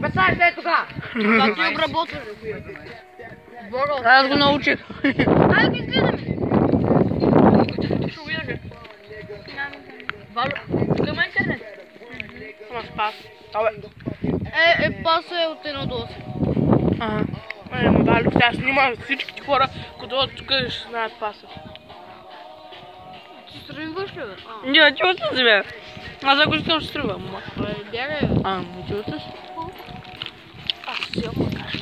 Представи се тука! Как ти обработваш? Аз го научих. Айде ги изгледаме. Ще увиждаш. Валю, тук има интернет. Ама спас. Паса е от 1 до 8. Ама Валю, сега снима всичките хора, които от тук ще знаят паса. Ти стръгваш ли, бе? Не, ти отсъзи, бе. Аз ако искам ще стръгвам. Бягай, бе. Не ти отсъзи. Аз си я покажа.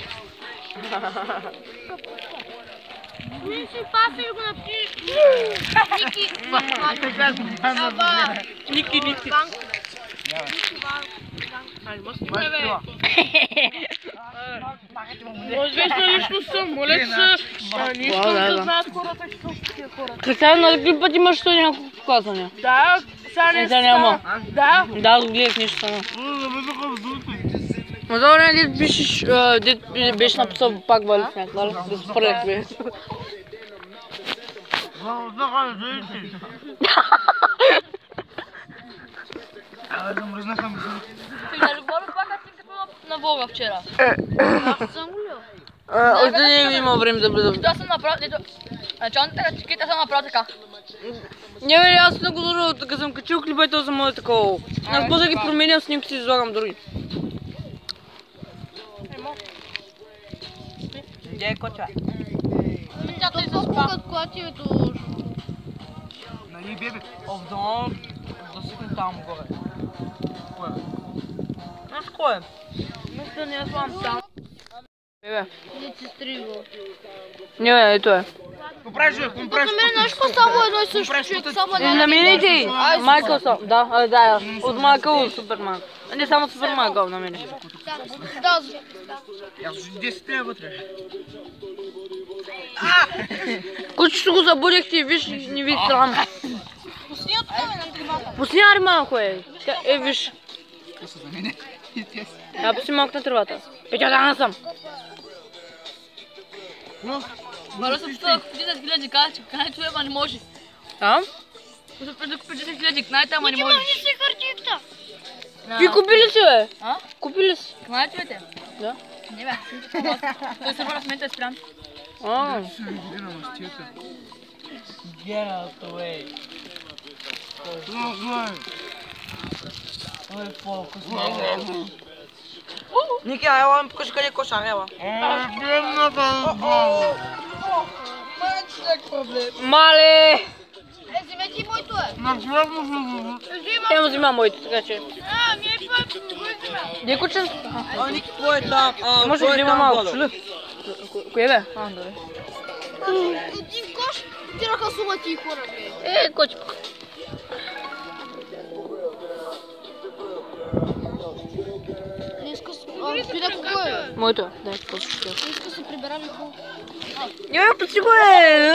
Не си паса и го напишеш. Ники. Ники. Известна личност съм, моля се, не искам да знаят хората, че съм такива хора. Кристиан, на какви път имаш то няколко казания? Да, сега не става. Да, го гледах нещо само. Ма добре, дед пишеш, дед беше написал пак Вали сняг, нали? Да се спрях, бе. На Бога вчера. Аз съм го лил. Още не има време да влизам. Аз съм направил... Началната ръчките съм направил така. Не бе, аз на го така съм качил клипа и то за моя такова. Аз после ги променям снимки си излагам други. Где е котва? Тято и с пак. Когато е то... Нали, бебе? Овдон, да сипне там горе. Кое? Знаеш кое? Мисля да не я слам там. Бебе. Не ти стрива. Не бе, ето е. Поправиш, бе, поправиш. На мен нещо само едно и също човек, само На мен и ти! Майкъл съм, да, от Майкъл от Суперман. Не само Суперман, на мене. Да, Аз 10 трябва вътре. Кучето го забудихте и виж, не ви срам. пусни от това на трибата. Пусни ари малко е. Виж. Това са за мене. И те си. Я пусни малко на трибата. Петя, да, съм. Валя се пустила да купи 10 000 качи, качи ама не може. Да? Да купи 10 000 кнайта, ама не може. Ники, махни си хартийката. Ти купи ли си, бе? А? Купи ли си? Кнайтовете? Да. Не бе, той сървър в момента е спрян. Ще ми види на мастията. Get out the way. Ники, ела ми покажи къде е кошар, ела. Мале! Вземете и моето е. Те му взима моите, така че. Ми е път, го взема. Не кучен? Ники, кой е там? Може да взима малко, чули? Кое бе? Добре. Един кош тираха сума тии хора, бе. Кочка. Не иска се... Ти да какво е? Моето е, дай, кочка. Не иска се прибирали хубаво. Не, пъти го е!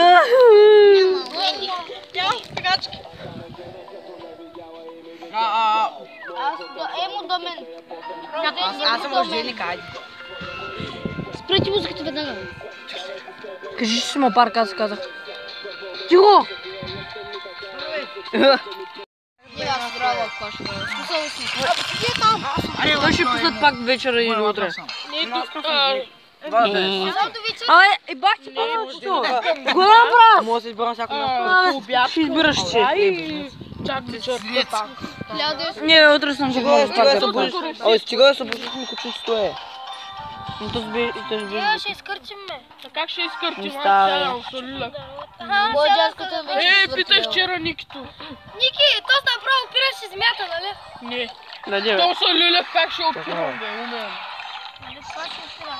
Няма пегачки. Емо до мен. Аз съм рожденик, айде. Спрати музиката веднага. Кажи, че си ма парк, аз казах. Тихо! Не, аз трябва да кашля. Смисъл си. Ти е там. Той ще пуснат пак вечера или утре. Само до вечер. Абе, бах ти по-малкото! Голям прав! Може да избирам всяко място. Ще избираш че. Чак вечерта. Не, утре съм сигурно пак да събудиш. бъдеш. Ой, стига да събудиш ми кученцето е. Но то ще би... Ще изкърчим ме. Как ще изкъртим? Става. Боджаската вече. Питай вчера Никито. Ники, то с направо опираш и земята, нали? Не. Да, то са люля, как ще опирам, бе, умеем. Нали това ще опира?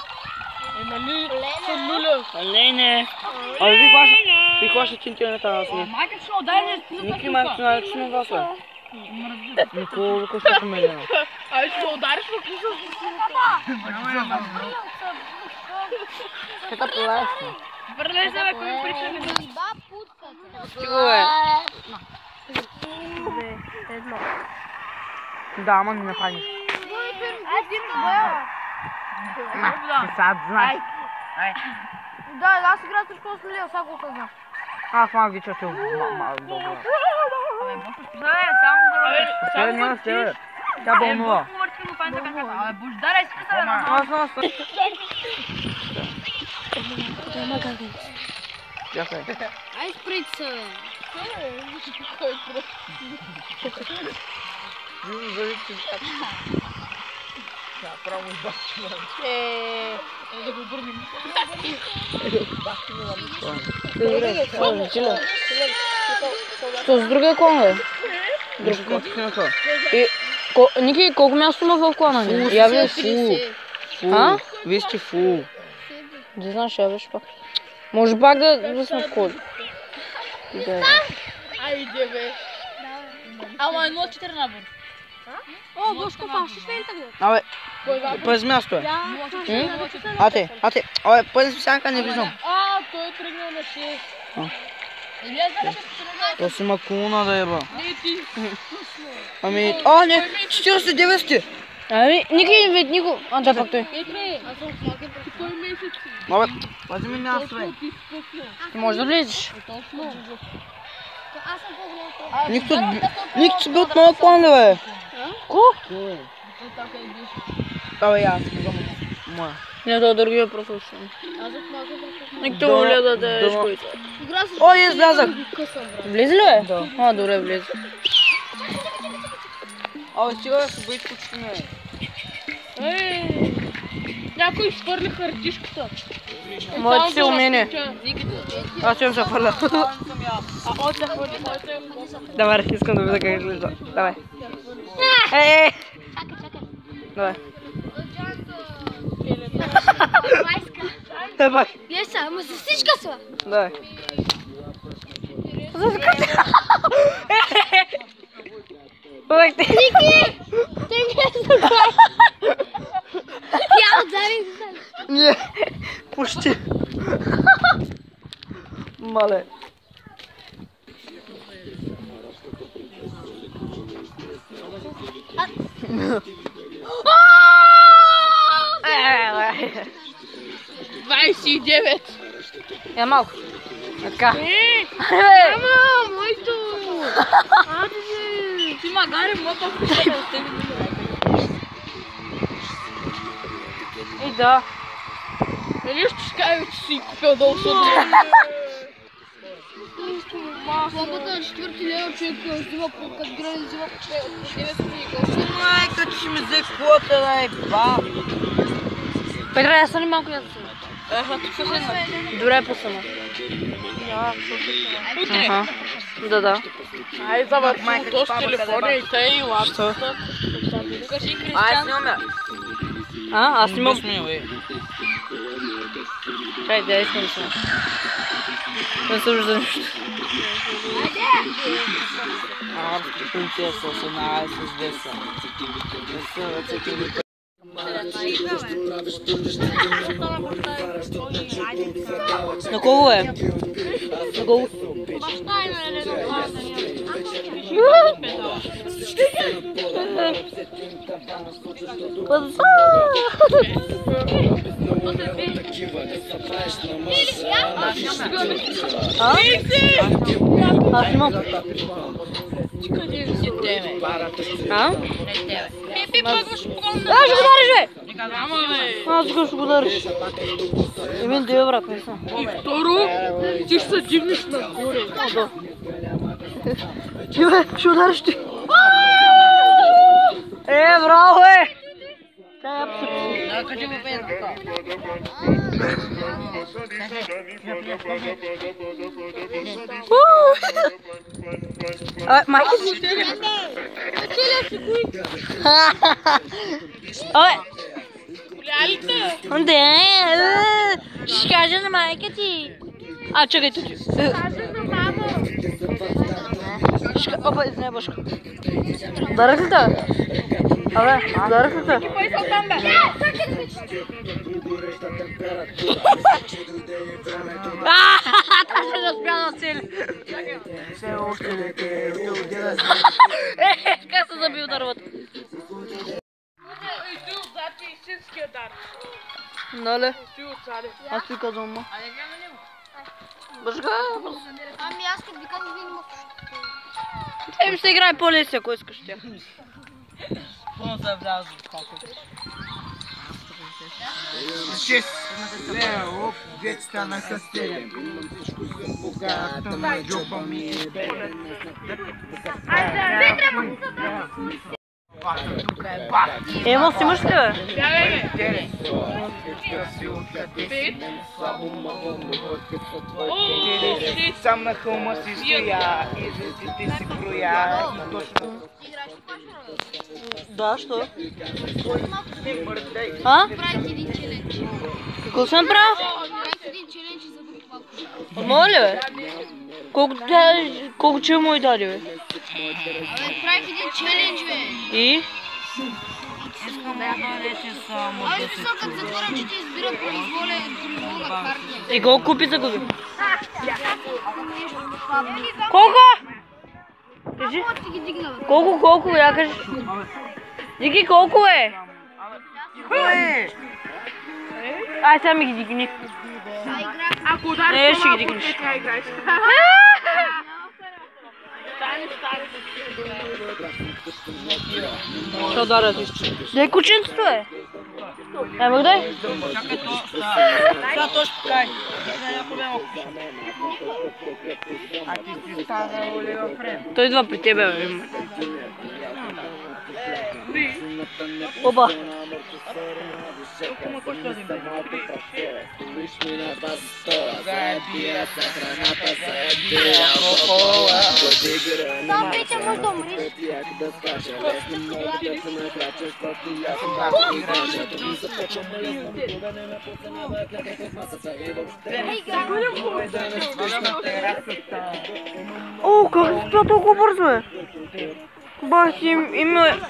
Нали са люля. Лене. Ви кога ще чинтионата на сни? Майка ще удари да Ники, майка ще удари, че не вас е. Нико, Лука ще помеля. Ай, ще удариш в къса с сината. Така прилаеш се. Върнеш се, ако ми причали. Ба путката. Стиго е. Да, ама не направи нищо. Един боя. Сега знаеш. Да, аз играя срещу Ослилия, сега го казах. Аз малко ги чуя, че добре. Абе, само да... Сега няма с тебе. Тя бълнува. Ай, сприч се, бе. Що с другия клан, бе? Ники, колко място има в клана ни? Я виж фул. А? Вие сте фул. Не знаеш, я виж пак. Може пак да сме в ходи. Айде, бе. Ама 0-4 набор. О, Бошко, фашиш ли така? Абе, пъзи място е. Ате. Абе, пъзи сянка не влизам. Той е тръгнал на 6. То си макуна да еба. Не ти. Ами, не, 49 сте. Ами, Ники, вид, Нико. Да, пак той. Аз съм малки пръст. Кой месец? Абе, пази ми място, бе. Ти можеш да влезеш. Аз съм по-голям. Никто си бил от моя клан, бе. Ко? Абе, аз не знам. Моя. Не, това другия професионал. Аз съм малки пръст. Никто воля да те шкоите. Излязах. Влезе ли, бе? Да. Добре, влезе. Абе, стига да се боите почти не. Някой изхвърли хартишката. Моето се умене. Аз ще им се хвърля. Давай, искам да видя как изглежда. Давай. Чакай. Давай. Майска. Дай пак. Глеса, ама за всичка са. Давай. Ники! Те не са Я отзари. Не, почти. Мале. Я малко. Така. Ама, моето! Ти магаре, моята вкуса да остане. И да. Нали ще кажа, че си купил долу сото? Хлопата на 4 лева човек взима по категория, взима по 9 книга. Майка, че ще ми взе квота, да е ба. Петра, я стани малко ясно. Добре, посъма. Утре? Да. Ай, завърши то с телефона и тъй, лапсата. Аз снимам я. Аз снимам. Чай, да искам да снимам. Не се вижда нищо. Принцеса, с 10. На кого е? На кого? Баща има Аз снимам. Ще го дариш, бе! Аз ще го дариш. Емин, дива, брат, не съм. И второ, ти ще се дигнеш нагоре. Бе, ще удариш ти. Браво, бе! Тя е абсолютно. Кажи му бе така. Майка си. Ще кажа на майка ти. Чакай тук. Опа, извиня, Бошко. Ударах ли те? Ударах ли те? Та се разпря на цели. Как се забил дървата? И ти отзад е истинския дар. Нали? Ти отзад е. Аз ти казвам, ма. Бършка. Ами аз като викам, вие не ме слушате. Ще играе по-леси, ако искаш тя. Пълно се влязо. Лео, децата на съседа. Богата на джоба ми е бедна. Емо, снимаш ли, бе? Сам на хълма си стоя и звездите си броя. Да, що? А? Правих един челендж. Какво си направил? Правих един челендж за друг пак. Моля, бе? Колко че му и даде, бе? Правих един челендж, бе. И? Ай, смисъл, като затворям, че ти избира произволна карта. И колко купи за губи? Колко? Кажи. Ти ги дигна, бе. Колко, я кажи. Дики, колко е? Ай, сега ми ги дигни. Ако удариш Не, ще ги по-малко, дигнеш. ще тя играеш. Що дара ти? Дай кученцето, е? Ема дай? Чакай то. Сега то ще покай. А ти си станал ли във време? Той идва при тебе, бе. Оба. Там пейте, може да умриш. О, как се това толкова бързо, бе? Бах ти,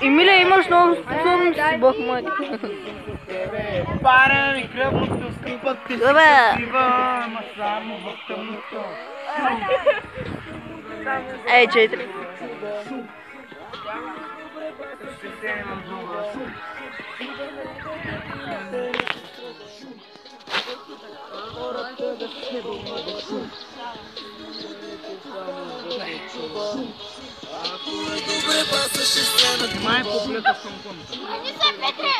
Емилия, имаш много способности, бах майка. Пара ми кръвното скрипът ти си Добре. красива, ама само в тъмното. Ей, 4. Май публика в Хонконг. Не се, Петре!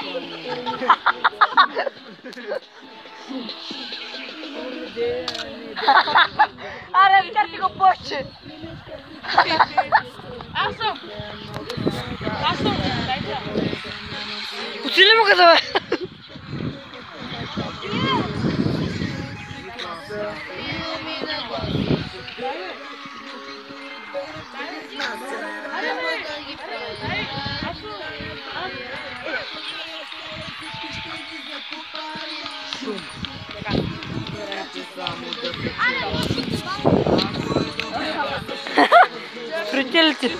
Аре, вкарти го повече. Аз съм. Дайте. Усили му каза, бе. Приятелите.